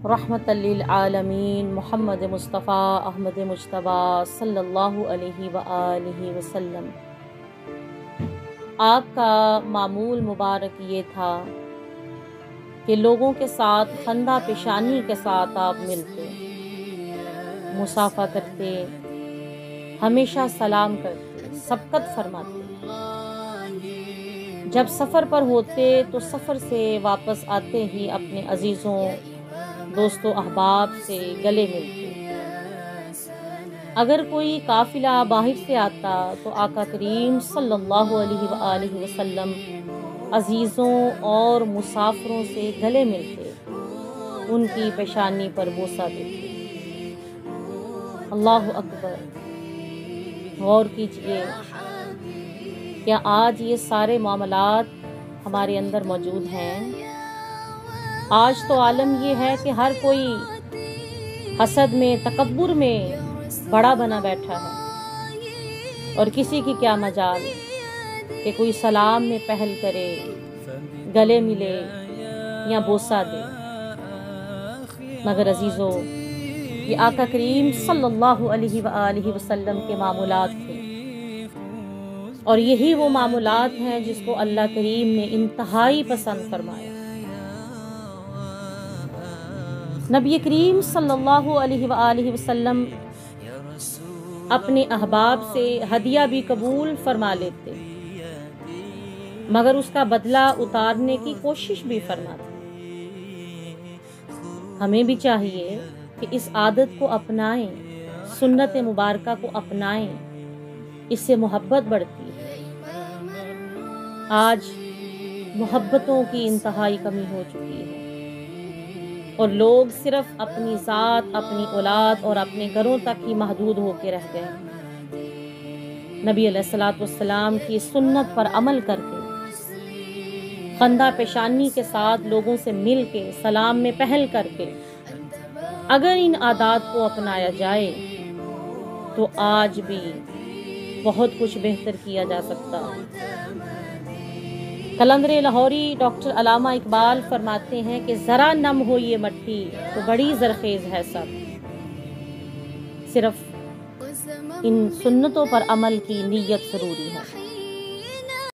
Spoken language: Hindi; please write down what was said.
रहमतल लिल आलमीन मोहम्मद मुस्तफ़ा अहमद मुज्तबा सल्लल्लाहु अलैहि व आलिहि वसल्लम। आपका मामूल मुबारक ये था कि लोगों के साथ खंदा पेशानी के साथ आप मिलते, मुसाफा करते, हमेशा सलाम करते, सबकत फरमाते। जब सफ़र पर होते तो सफ़र से वापस आते ही अपने अजीज़ों, दोस्तों, अहबाब से गले मिलते। अगर कोई काफ़िला बाहर से आता तो आका करीम सल्लल्लाहु अलैहि वसल्लम अजीज़ों और मुसाफिरों से गले मिलते, उनकी पेशानी पर बोसा देते। अल्लाहु अकबर। गौर कीजिए, क्या आज ये सारे मामलात हमारे अंदर मौजूद हैं? आज तो आलम ये है कि हर कोई हसद में, तकब्बुर में बड़ा बना बैठा है और किसी की क्या मजाल कि कोई सलाम में पहल करे, गले मिले या बोसा दे। मगर अजीज़ों, ये आका करीम सल्लल्लाहु अलैहि वसल्लम के मामूलात थे और यही वो मामूलात हैं जिसको अल्लाह करीम ने इंतहाई पसंद फरमाया। नबी करीम सल्लल्लाहु अलैहि वसल्लम अपने अहबाब से हदिया भी कबूल फरमा लेते, मगर उसका बदला उतारने की कोशिश भी फरमाते। हमें भी चाहिए कि इस आदत को अपनाएं, सुन्नत मुबारका को अपनाएं, इससे मोहब्बत बढ़ती है। आज मोहब्बतों की इंतहाई कमी हो चुकी है और लोग सिर्फ अपनी ज़ात, अपनी औलाद और अपने घरों तक ही महदूद होकर रह गए। नबी अलैहिस्सलातु वस्सलाम की सुन्नत पर अमल करके, खंदा पेशानी के साथ लोगों से मिल के, सलाम में पहल करके अगर इन आदात को अपनाया जाए तो आज भी बहुत कुछ बेहतर किया जा सकता है। कलंदरे लाहौरी डॉक्टर अलामा इकबाल फरमाते हैं कि ज़रा नम हो ये मट्टी तो बड़ी ज़रखेज़ है सब। सिर्फ इन सुन्नतों पर अमल की नीयत ज़रूरी है।